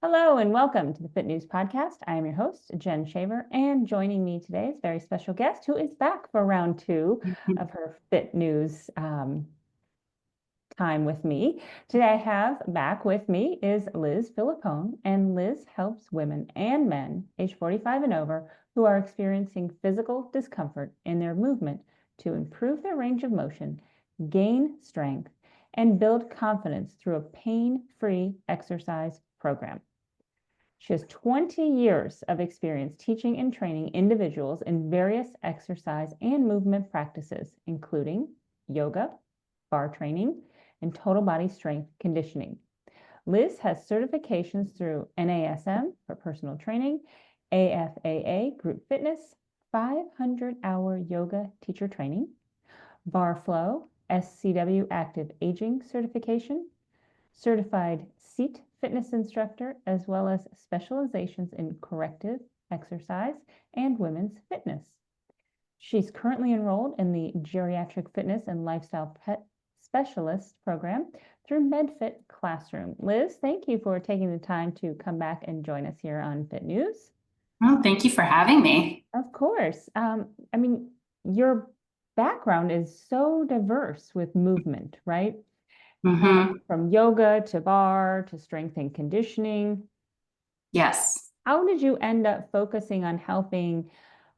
Hello and welcome to the Fit News Podcast. I am your host, Jen Shaver, and joining me today is a very special guest who is back for round two of her Fit News time with me. Today I have back with me is Liz Filippone, and Liz helps women and men age 45 and over who are experiencing physical discomfort in their movement to improve their range of motion, gain strength, and build confidence through a pain-free exercise program. She has 20 years of experience teaching and training individuals in various exercise and movement practices, including yoga, barre training, and total body strength conditioning. Liz has certifications through NASM for personal training, AFAA group fitness, 500-hour yoga teacher training, Barreflow, SCW active aging certification, certified seat fitness instructor, as well as specializations in corrective exercise and women's fitness. She's currently enrolled in the Geriatric Fitness and Lifestyle Pet Specialist program through MedFit Classroom. Liz, thank you for taking the time to come back and join us here on Fit News. Oh, thank you for having me. Of course. Your background is so diverse with movement, right? From yoga to barre to strength and conditioning. Yes. How did you end up focusing on helping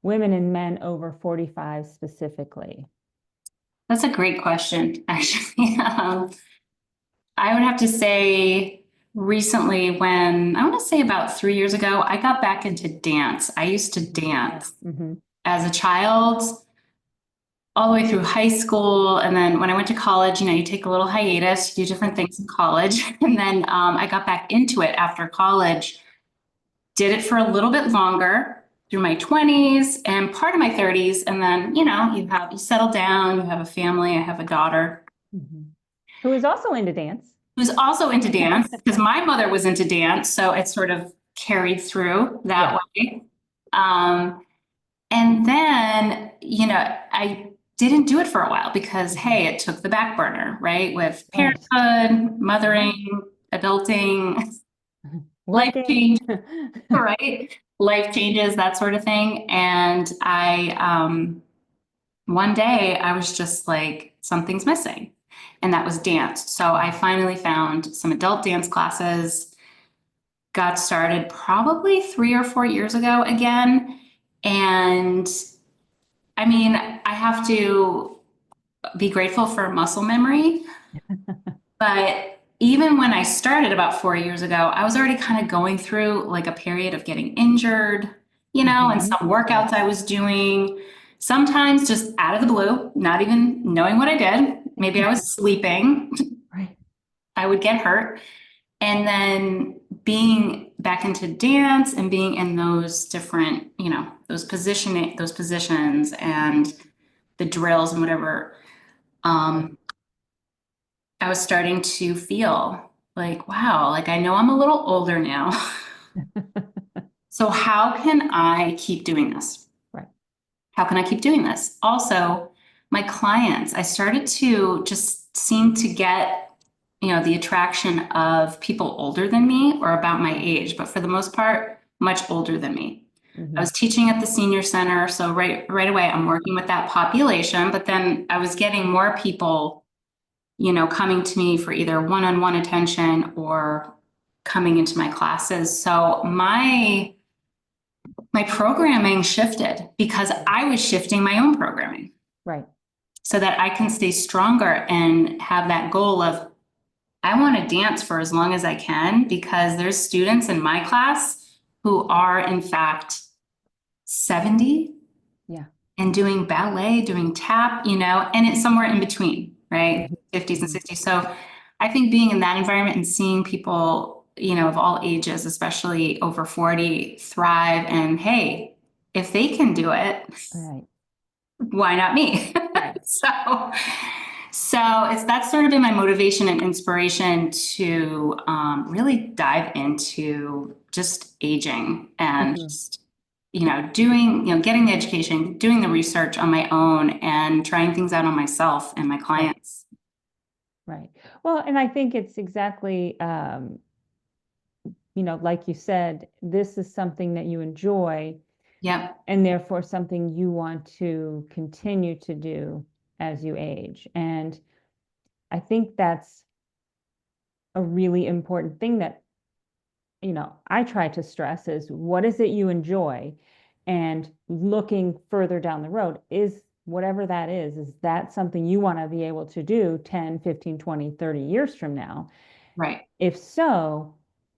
women and men over 45 specifically? That's a great question, actually. I would have to say recently I want to say about 3 years ago, I got back into dance. I used to dance as a child, all the way through high school. And then when I went to college, you take a little hiatus, you do different things in college. And then I got back into it after college, did it for a little bit longer through my 20s and part of my 30s. And then, you settle down, you have a family. I have a daughter. Who is also into dance. Who's also into dance, because my mother was into dance. So it sort of carried through that way. And then, I didn't do it for a while because, hey, it took the back burner, right? With parenthood, mothering, adulting, life change, right? Life changes, that sort of thing. And one day I was just like, something's missing. And that was dance. So I finally found some adult dance classes, got started probably 3 or 4 years ago again. And I have to be grateful for muscle memory, but even when I started about 4 years ago, I was already kind of going through like a period of getting injured, and some workouts I was doing, sometimes just out of the blue, not even knowing what I did. Maybe I was sleeping. Right. I would get hurt. And then being back into dance and being in those different, those positions and the drills and whatever, I was starting to feel like, wow, like I know I'm a little older now. So how can I keep doing this? Right. How can I keep doing this? Also, my clients, I started to just seem to get the attraction of people older than me or about my age, but for the most part, much older than me. I was teaching at the senior center. So right away, I'm working with that population, but then I was getting more people, coming to me for either one-on-one attention or coming into my classes. So my programming shifted because I was shifting my own programming. Right. So that I can stay stronger and have that goal of, I want to dance for as long as I can, because there's students in my class who are in fact 70 and doing ballet, doing tap, and it's somewhere in between, right? 50s and 60s. So I think being in that environment and seeing people, of all ages, especially over 40, thrive, and hey, if they can do it, why not me? So that's sort of been my motivation and inspiration to really dive into just aging and just, getting the education, doing the research on my own and trying things out on myself and my clients. Right. Well, and I think it's exactly you know, like you said, this is something that you enjoy Yep. and therefore something you want to continue to do as you age. And I think that's a really important thing that, you know, I try to stress is what is it you enjoy? And looking further down the road, is whatever that is that something you want to be able to do 10, 15, 20, 30 years from now? Right. If so,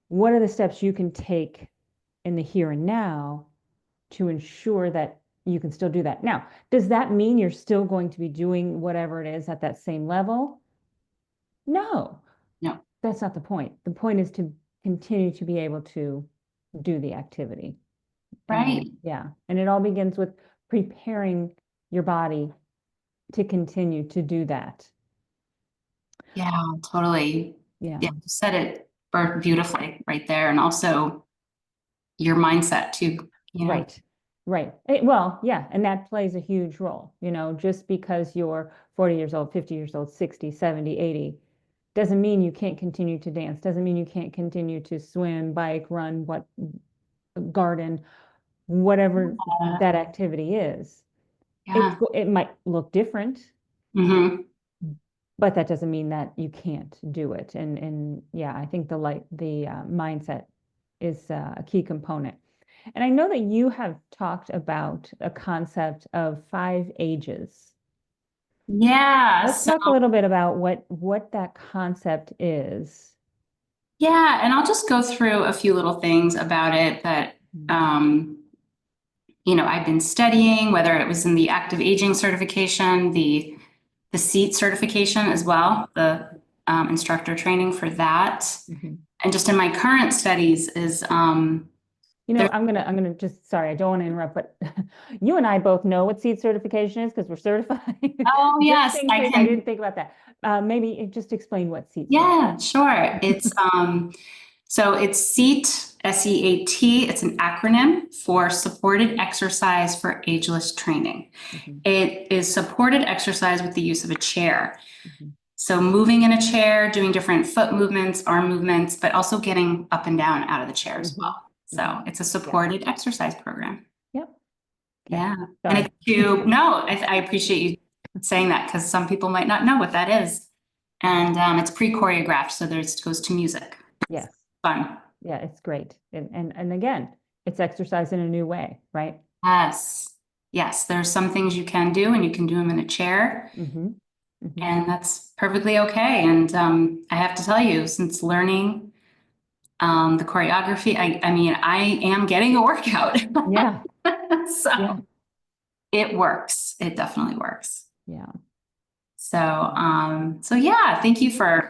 what are the steps you can take in the here and now to ensure that you can still do that? Now, does that mean you're still going to be doing whatever it is at that same level? No, No. that's not the point. The point is to continue to be able to do the activity. Right. And yeah, and it all begins with preparing your body to continue to do that. Yeah, totally. Yeah. Yeah, you said it beautifully right there. And also your mindset too. Right. Right. Well, yeah, and that plays a huge role. You know, just because you're 40 years old, 50 years old, 60, 70, 80, doesn't mean you can't continue to dance, doesn't mean you can't continue to swim, bike, run, what garden, whatever that activity is. Yeah. It might look different, Hmm. but that doesn't mean that you can't do it. And yeah, I think the mindset is a key component. And I know that you have talked about a concept of 5 ages. Yeah. Let's So talk a little bit about what that concept is. yeah, and I'll just go through a few little things about it that um, I've been studying, whether it was in the active aging certification, the seat certification as well, the instructor training for that. Mhm. And just in my current studies is You know, I'm gonna just, sorry, I don't want to interrupt, but you and I both know what seat certification is because we're certified. oh Just yes, in I case I can. didn't think about that. Maybe just explain what seat Yeah, sure. certification. So it's SEAT, SEAT. It's an acronym for Supported Exercise for Ageless Training. Mhm, It is supported exercise with the use of a chair. mhm, So moving in a chair, doing different foot movements, arm movements, but also getting up and down out of the chair as mhm, well. mhm. So it's a Yeah. supported exercise program. Yep. Okay. Yeah. And Sorry. if you, no, I appreciate you saying that because some people might not know what that is. And it's pre-choreographed, so there's goes to music. Yes. Fun. Yeah, it's great. And again, it's exercise in a new way, right? Yes. Yes, there's some things you can do and you can do them in a chair, Mm-hmm. Mm-hmm. and that's perfectly okay. And I have to tell you, since learning the choreography, I mean, I am getting a workout. Yeah. Yeah. So it works. It definitely works. Yeah. So yeah, thank you for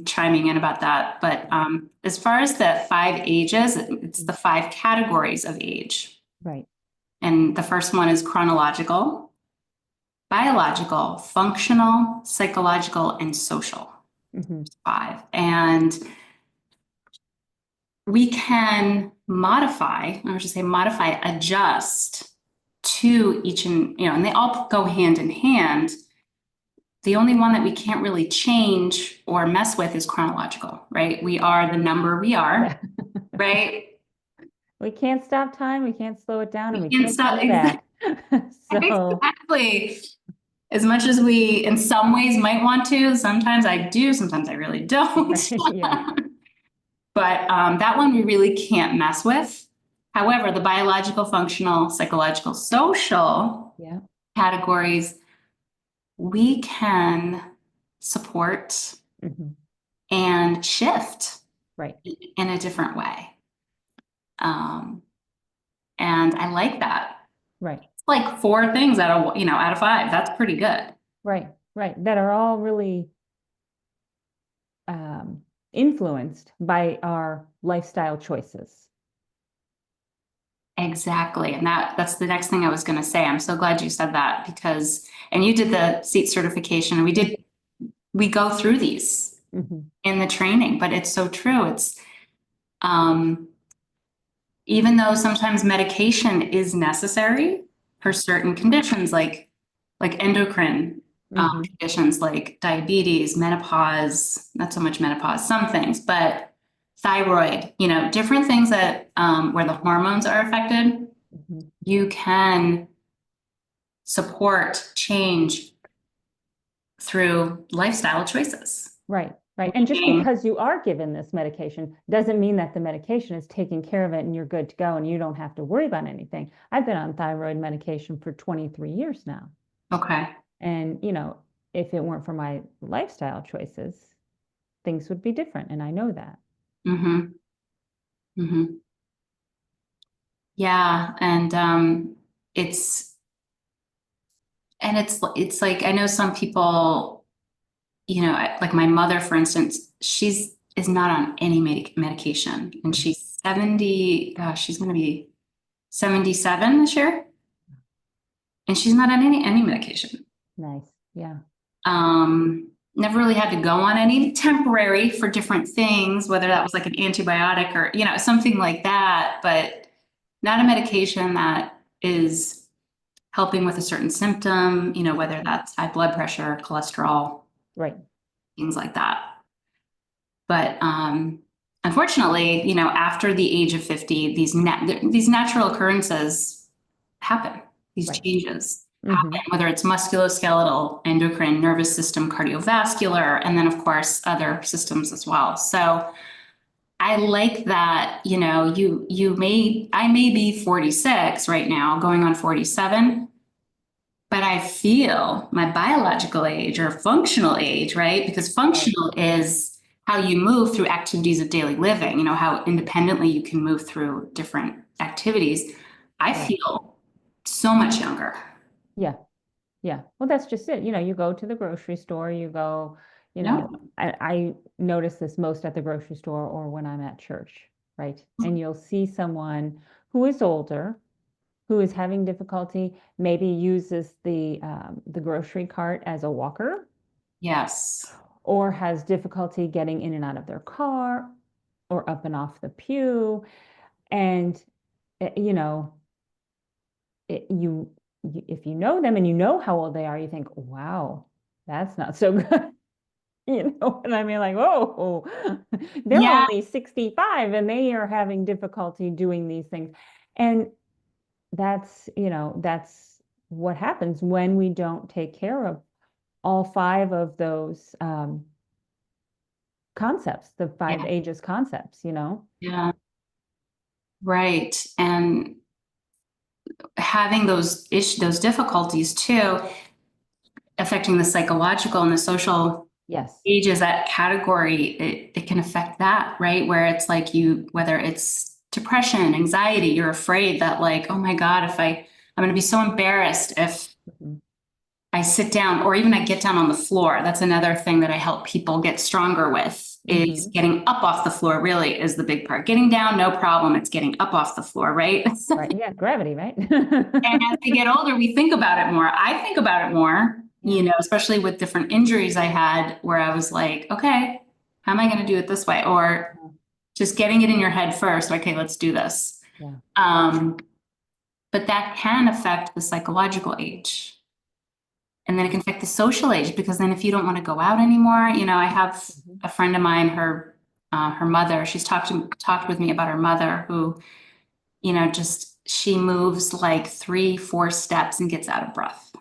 chiming in about that. But as far as the 5 ages, it's the 5 categories of age. Right. And the first one is chronological, biological, functional, psychological, and social. Mm-hmm. 5. And we can modify, I should say modify, adjust to each and they all go hand in hand. The only one that we can't really change or mess with is chronological, right? We are the number we are, Yeah. right? We can't stop time, we can't slow it down, and We we can't can't turn stop. it back. So, Exactly. As much as we, in some ways, might want to, sometimes I do, sometimes I really don't. yeah. But that one we really can't mess with. However, the biological, functional, psychological, social Yeah. categories, we can support Mm-hmm. and shift Right. in a different way. And I like that. Right. It's like 4 things out of 5. That's pretty good. Right. Right. That are all really um, influenced by our lifestyle choices. Exactly. And that's the next thing I was going to say. I'm so glad you said that because, and you did the seat certification and we go through these Mm-hmm. in the training, but it's so true. It's, even though sometimes medication is necessary for certain conditions like endocrine Mm-hmm. conditions like diabetes, menopause, not so much menopause, some things, but thyroid, different things that where the hormones are affected, Mhm. you can support change through lifestyle choices. Right, right. And just Meaning- because you are given this medication doesn't mean that the medication is taking care of it and you're good to go and you don't have to worry about anything. I've been on thyroid medication for 23 years now. Okay. And, if it weren't for my lifestyle choices, things would be different. And I know that. Mm-hmm. Mm-hmm. Yeah. It's, it's like, I know some people, like my mother, for instance, is not on any medication and she's 70, gosh, she's going to be 77 this year. And she's not on any medication. Nice. Yeah. Never really had to go on any, temporary for different things, whether that was like an antibiotic or, something like that, but not a medication that is helping with a certain symptom, whether that's high blood pressure, cholesterol, Right. things like that. But unfortunately, after the age of 50, these natural occurrences happen, these Right. changes happen, Mhm. whether it's musculoskeletal, endocrine, nervous system, cardiovascular, and then of course other systems as well. So I like that, I may be 46 right now, going on 47, but I feel my biological age or functional age, right? Because Right. functional is how you move through activities of daily living, how independently you can move through different activities. I Right. feel so much younger. Yeah. Yeah. Well, that's just it. You go to the grocery store, you go, Yeah. I notice this most at the grocery store or when I'm at church, right? And you'll see someone who is older, who is having difficulty, maybe uses the grocery cart as a walker, Yes. or has difficulty getting in and out of their car or up and off the pew. And, you know, it, if you know them and you know how old they are, you think, wow, that's not so good. You know what I mean? Like, oh, they're Yeah. only 65 and they are having difficulty doing these things. And that's what happens when we don't take care of all five of those concepts, the five Yeah. ages concepts. Yeah. Right. And having those difficulties too, affecting the psychological and the social Yes. ages, that category, it can affect that, right? Where it's like whether it's depression, anxiety, you're afraid that like, oh my God, I'm going to be so embarrassed if Mhm. I sit down or even I get down on the floor. That's another thing that I help people get stronger with is Mhm. getting up off the floor really is the big part. Getting down, no problem. It's getting up off the floor, right? Right. Yeah. Gravity, right? And as we get older, we think about it more. I think about it more, Yeah. especially with different injuries I had where I was like, okay, how am I going to do it this way? Or just getting it in your head first. Okay, let's do this. Yeah. But that can affect the psychological age. And then it can affect the social age because then if you don't want to go out anymore, I have Mhm. a friend of mine, her mother, she's talked with me about her mother who, just she moves like 3-4 steps and gets out of breath.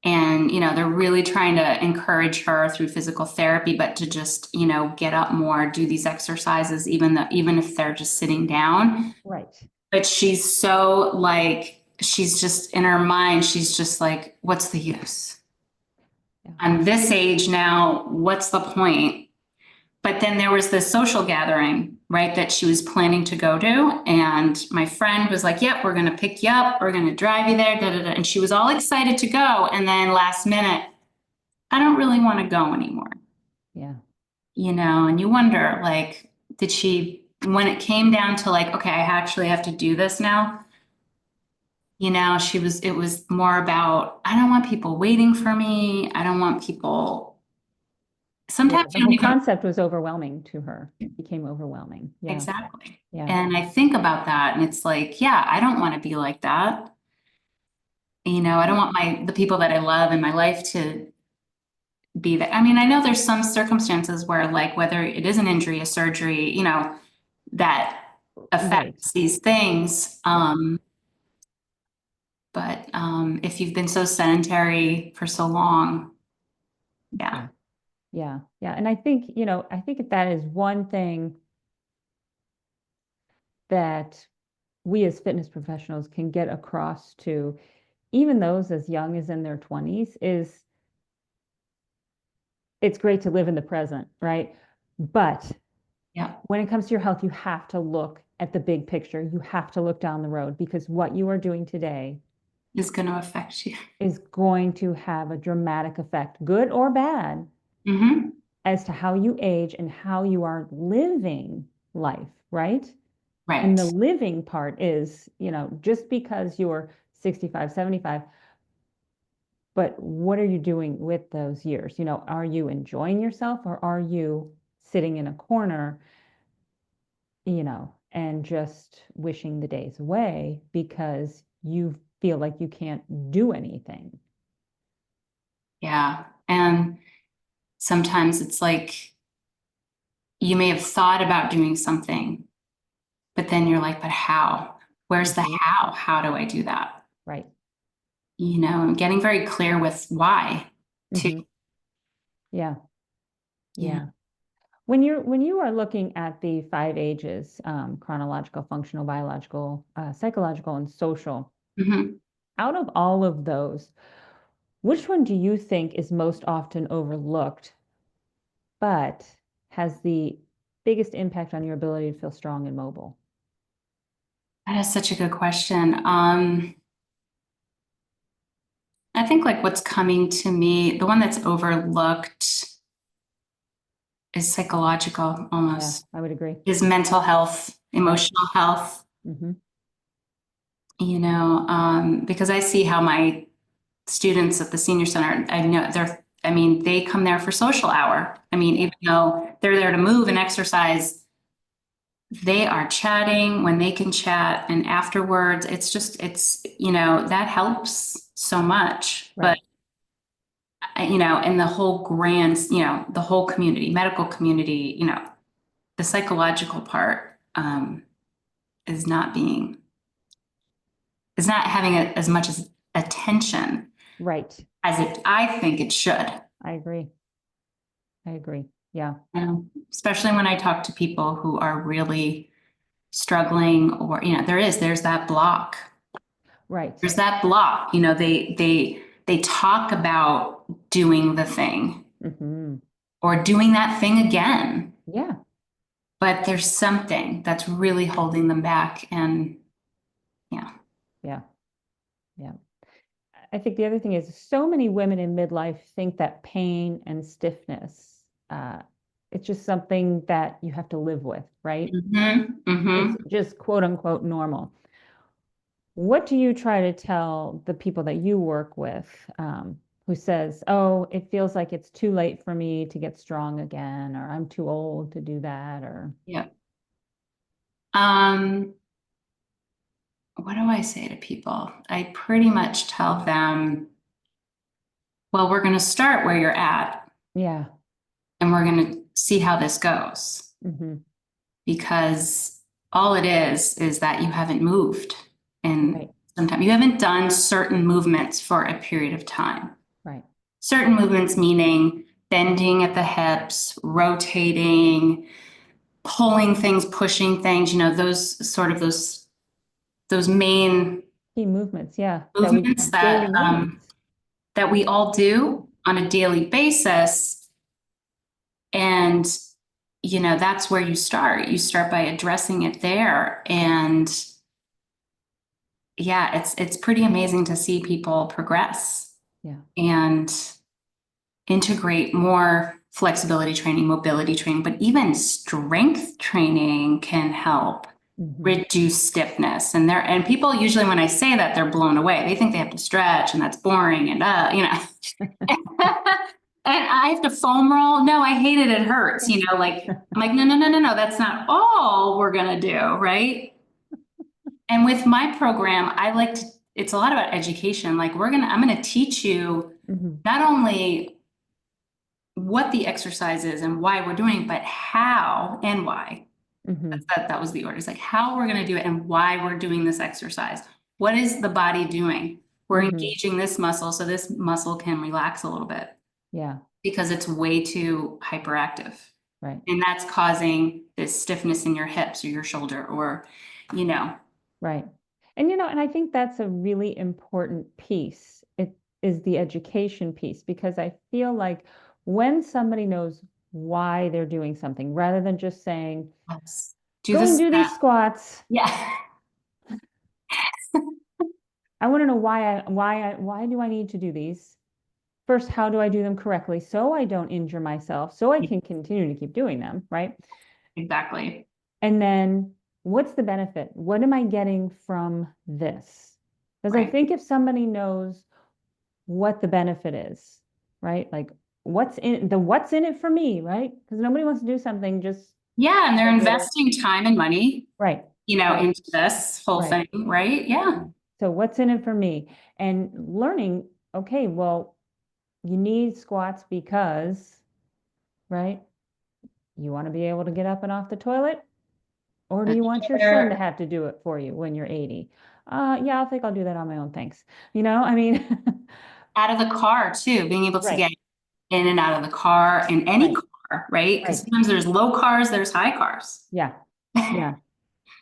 And, they're really trying to encourage her through physical therapy, but to just, get up more, do these exercises, even if they're just sitting down. Right. But she's so like, she's just in her mind, she's just like, what's the use? Yeah. I'm this age now, what's the point? But then there was this social gathering, right, that she was planning to go to. And my friend was like, yep, we're going to pick you up. We're going to drive you there. Da, da, da. And she was all excited to go. And then last minute, I don't really want to go anymore. Yeah. And you wonder, like, when it came down to like, okay, I actually have to do this now, it was more about, I don't want people waiting for me. I don't want people, Yeah. sometimes The you don't whole even. concept was overwhelming to her. It became overwhelming. Yeah. Exactly. Yeah. And I think about that and it's like, yeah, I don't want to be like that. I don't want the people that I love in my life to be that. I mean, I know there's some circumstances where like whether it is an injury, a surgery, you know, that Right. affects these things. But if you've been so sedentary for so long, yeah. Yeah. Yeah. Yeah. And I think, I think that is one thing that we as fitness professionals can get across to even those as young as in their 20s is it's great to live in the present, right? But Yeah, when it comes to your health, you have to look at the big picture. You have to look down the road because what you are doing today is going to affect you. is going to have a dramatic effect, good or bad, Hmm. as to how you age and how you are living life, right? And Right. the living part is, just because you're 65, 75, but what are you doing with those years? Are you enjoying yourself or are you sitting in a corner, and just wishing the days away because you feel like you can't do anything? Yeah. And sometimes it's like you may have thought about doing something, but then you're like, but how? Where's the Mhm. how? How do I do that? Right. You know, and getting very clear with why too. Hmm. Yeah. Yeah. Yeah. When you are looking at the five ages, chronological, functional, biological, psychological, and social, Hmm. out of all of those, which one do you think is most often overlooked, but has the biggest impact on your ability to feel strong and mobile? That is such a good question. I think like what's coming to me, the one that's overlooked is psychological Yeah, almost, I would agree. is mental health, Right. emotional health, Hmm. you know, because I see how my students at the senior center, I know I mean, they come there for social hour. I mean, Yeah. even though they're there to move and exercise, they are chatting when they can chat. And afterwards, you know, that helps so much. Right. But, you know, and the whole grand, you know, the whole community, medical community, you know, the psychological part is not being, is not having as much as attention Right. as I think it should. I agree. I agree. Yeah. Especially when I talk to people who are really struggling or, you know, there's that block. Right. There's that block, you know, they talk about doing the thing Hmm. or doing that thing again, Yeah. but there's something that's really holding them back. And yeah. Yeah. Yeah. I think the other thing is so many women in midlife think that pain and stiffness, it's just something that you have to live with, right? Hmm. It's Hmm. just quote unquote normal. What do you try to tell the people that you work with, who says, "Oh, it feels like it's too late for me to get strong again," or "I'm too old to do that," or Yeah. Um, what do I say to people? I pretty much tell them, well, we're going to start where you're at yeah. and we're going to see how this goes Hmm. because all it is that you haven't moved and Right. sometimes you haven't done certain movements for a period of time. Right. Certain movements meaning bending at the hips, rotating, pulling things, pushing things, you know, those main Key movements, yeah, movements daily movements. that we all do on a daily basis. And, you know, that's where you start. You start by addressing it there. And yeah, it's pretty amazing to see people progress Yeah. and integrate more flexibility training, mobility training, but even strength training can help Hmm. reduce stiffness. And people usually when I say that they're blown away. They think they have to stretch and that's boring and you know. And I have to foam roll. No, I hate it. It hurts. You know, like I'm like, no, no, no, no, no. That's not all we're gonna do, right? And with my program, I like to. It's a lot about education. Like I'm gonna teach you Hmm. not only what the exercise is and why we're doing it, but how and why. Mm-hmm. That was the order. It's like how we're going to do it and why we're doing this exercise. What is the body doing? We're Mm-hmm. engaging this muscle so this muscle can relax a little bit Yeah. because it's way too hyperactive. Right. And that's causing this stiffness in your hips or your shoulder or, you know. Right. And, and I think that's a really important piece. It is the education piece, because I feel like when somebody knows why they're doing something, rather than just saying, Yes. Do go and this. do these squats. Yeah. I want to know why do I need to do these? First, how do I do them correctly so I don't injure myself, so I can continue to keep doing them, right? Exactly. And then what's the benefit? What am I getting from this? Because I think if somebody knows what the benefit is, right? Like what's in it for me, right? Because nobody wants to do something just. Yeah, and they're investing time and money, right, into this whole thing, right? Yeah. So what's in it for me? And learning, okay, well, you need squats because, right? You want to be able to get up and off the toilet? Or do you want your son to have to do it for you when you're 80? Yeah, I think I'll do that on my own. Thanks. I mean, out of the car too, being able to get in and out of the car in any car, right? Because sometimes there's low cars, there's high cars. Yeah. Yeah.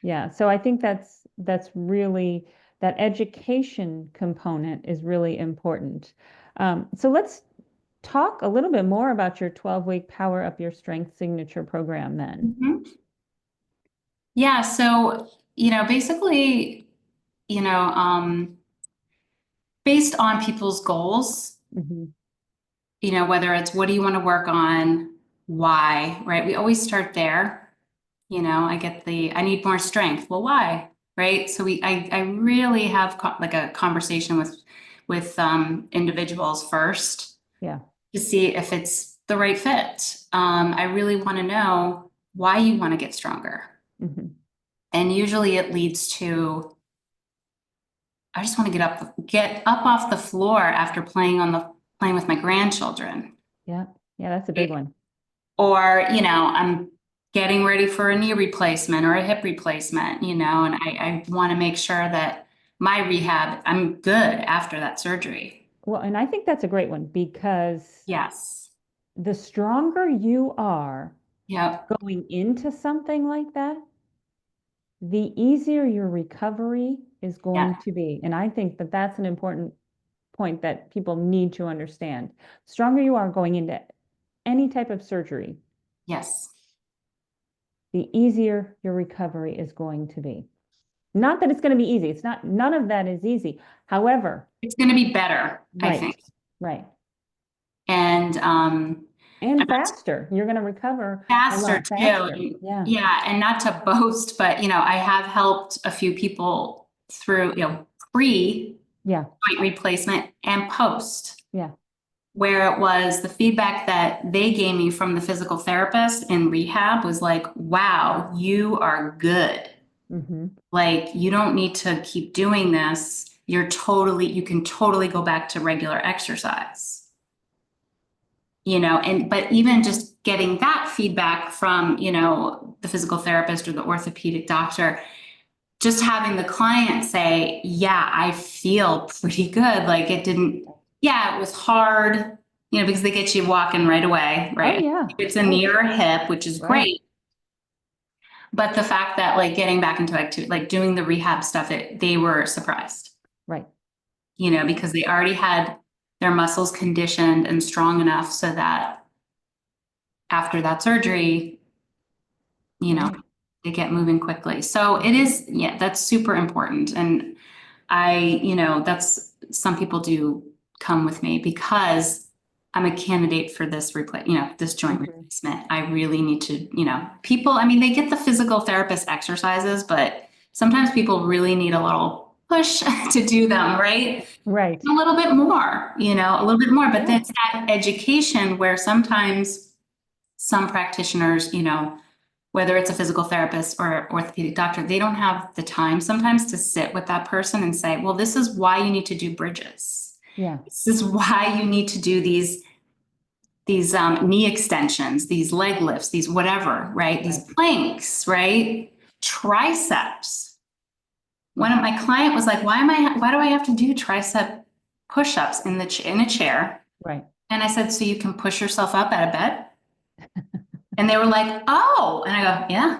Yeah. So I think that's really, that education component is really important. So let's talk a little bit more about your 12-week Power Up Your Strength signature program then. Mm-hmm. Yeah. So, basically, based on people's goals, whether it's what do you want to work on, why, right? We always start there. I need more strength. Well, why? Right. So I really have like a conversation with individuals first. Yeah. To see if it's the right fit. I really want to know why you want to get stronger. And usually it leads to, I just want to get up off the floor after playing with my grandchildren. Yeah. Yeah. That's a big one. Or, I'm getting ready for a knee replacement or a hip replacement, and I want to make sure that my rehab, I'm good after that surgery. Well, and I think that's a great one because yes, the stronger you are going into something like that, the easier your recovery is going to be. And I think that that's an important point that people need to understand. The stronger you are going into any type of surgery, yes, the easier your recovery is going to be. Not that it's going to be easy. It's not, none of that is easy. However, it's going to be better, I think. Right. And faster. You're going to recover faster a lot too. Yeah. Yeah. And not to boast, but I have helped a few people through, pre joint replacement and post. Yeah. Where it was the feedback that they gave me from the physical therapist in rehab was like, wow, you are good. Like, you don't need to keep doing this. You can totally go back to regular exercise. But even just getting that feedback from, the physical therapist or the orthopedic doctor, just having the client say, yeah, I feel pretty good. Like it was hard, because they get you walking right away, right? Oh, yeah. It's a knee or a hip, which is great. But the fact that like getting back into activity, like doing the rehab stuff, they were surprised. Right. Because they already had their muscles conditioned and strong enough so that after that surgery, they get moving quickly. So it is, that's super important. And that's, some people do come with me because I'm a candidate for this this joint replacement. I really need to, people, they get the physical therapist exercises, but sometimes people really need a little push to do them, right? Right. A little bit more, a little bit more, but that's that education where sometimes some practitioners, whether it's a physical therapist or orthopedic doctor, they don't have the time sometimes to sit with that person and say, well, this is why you need to do bridges. Yeah. This is why you need to do these these knee extensions, these leg lifts, these whatever, right? These planks, right? Triceps. One of my client was like, why do I have to do tricep push-ups in a chair? Right. And I said, so you can push yourself up out of bed? And they were like, oh, and I go, yeah.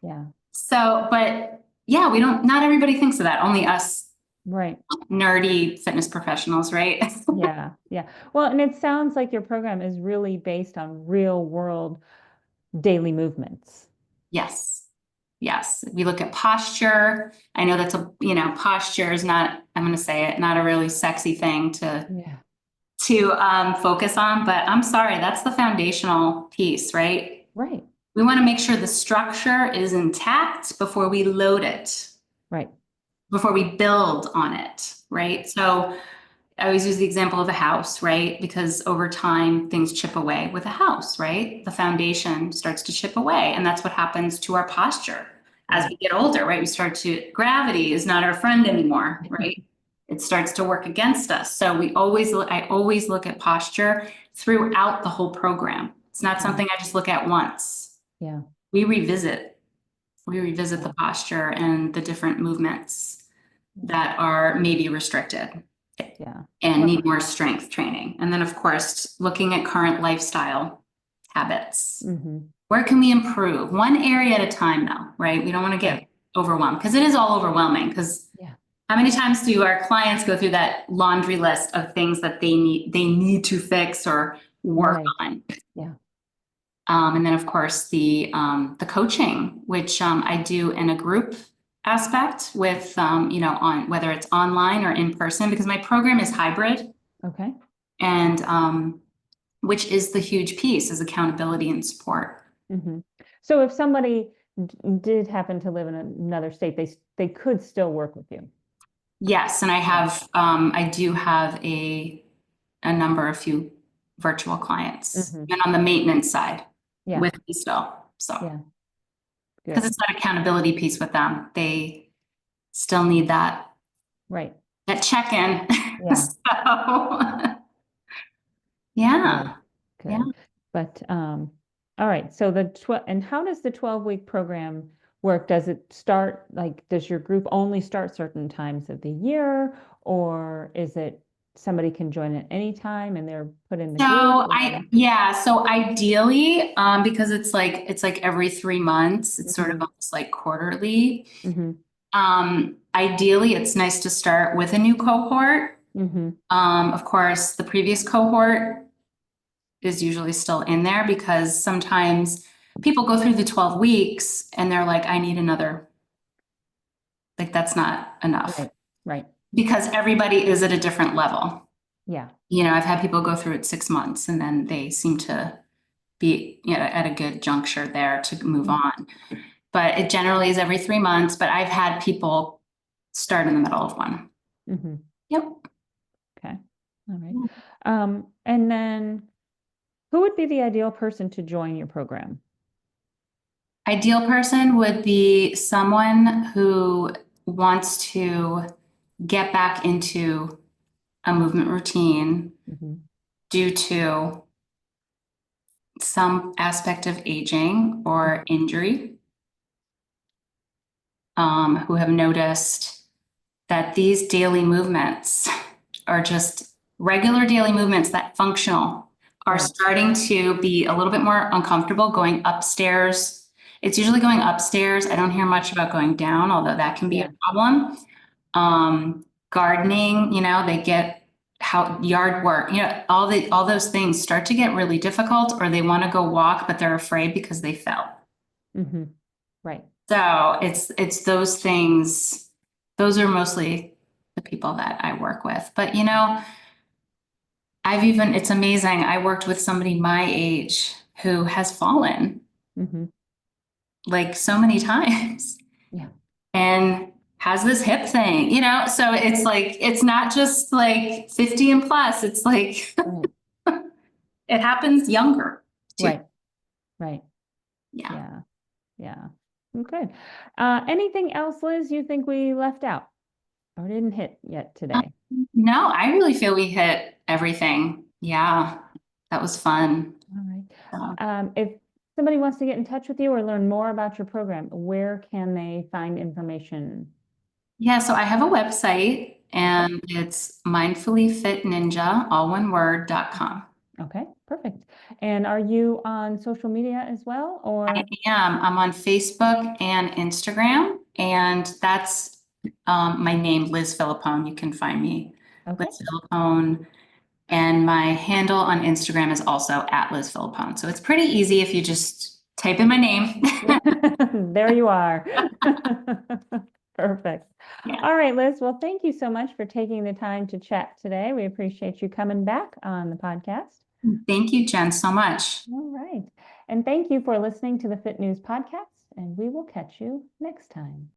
Yeah. So, but yeah, not everybody thinks of that. Only us Right. nerdy fitness professionals, right? Yeah. Yeah. Well, and it sounds like your program is really based on real world daily movements. Yes. Yes. We look at posture. I know that's posture is not, I'm going to say it, not a really sexy thing to Yeah. focus on, but I'm sorry, that's the foundational piece, right? Right. We want to make sure the structure is intact before we load it, Right. before we build on it, right? So I always use the example of a house, right? Because over time, things chip away with a house, right? The foundation starts to chip away. And that's what happens to our posture as we get older, right? Gravity is not our friend anymore, right? It starts to work against us. So I always look at posture throughout the whole program. It's not something I just look at once. Yeah. We revisit the posture and the different movements that are maybe restricted. Yeah. And need more strength training. And then, of course, looking at current lifestyle habits. Where can we improve? One area at a time, though, right? We don't want to get overwhelmed because it is all overwhelming. Because how many times do our clients go through that laundry list of things that they need to fix or work on? Yeah. And then, of course, the coaching, which I do in a group aspect with, on whether it's online or in person, because my program is hybrid. Okay. And which is the huge piece is accountability and support. So if somebody did happen to live in another state, they could still work with you. Yes, and I do have a few virtual clients, and on the maintenance side with me still. So because it's that accountability piece with them, they still need that check-in. Yeah. So yeah. Good. Yeah. But all right. So and how does the 12-week program work? Does it start does your group only start certain times of the year, or is it somebody can join at any time and they're put in the group? So ideally, because it's like every 3 months, it's sort of almost like quarterly. Ideally, it's nice to start with a new cohort. Of course, the previous cohort is usually still in there because sometimes people go through the 12 weeks and they're like, I need another. Like, that's not enough. Right. Because everybody is at a different level. Yeah. I've had people go through it 6 months and then they seem to be, at a good juncture there to move on. But it generally is every 3 months, but I've had people start in the middle of one. Yep. Okay. All right. And then who would be the ideal person to join your program? Ideal person would be someone who wants to get back into a movement routine due to some aspect of aging or injury, who have noticed that these daily movements are just regular daily movements that functional are starting to be a little bit more uncomfortable going upstairs. It's usually going upstairs. I don't hear much about going down, although that can be a problem. Gardening, they get yard work, all those things start to get really difficult, or they want to go walk, but they're afraid because they fell. Right. So it's those things. Those are mostly the people that I work with. But it's amazing. I worked with somebody my age who has fallen like so many times. Yeah. And has this hip thing, so it's like, it's not just like 50 and plus, it's like, it happens younger too. Right. Yeah. Okay. Anything else, Liz, you think we left out or didn't hit yet today? No, I really feel we hit everything. Yeah, that was fun. All right. So, If somebody wants to get in touch with you or learn more about your program, where can they find information? yeah, so I have a website Okay. and it's mindfullyfitninja, all one word.com. Okay, perfect. And are you on social media as well, or? I am. I'm on Facebook and Instagram, and that's my name, Liz Filippone. You can find me, Okay. Liz Filippone. And my handle on Instagram is also at Liz Filippone. So it's pretty easy if you just type in my name. There you are. Perfect. Yeah. All right, Liz. Well, thank you so much for taking the time to chat today. We appreciate you coming back on the podcast. Thank you, Jen, so much. All right. And thank you for listening to the Fit News podcast, and we will catch you next time.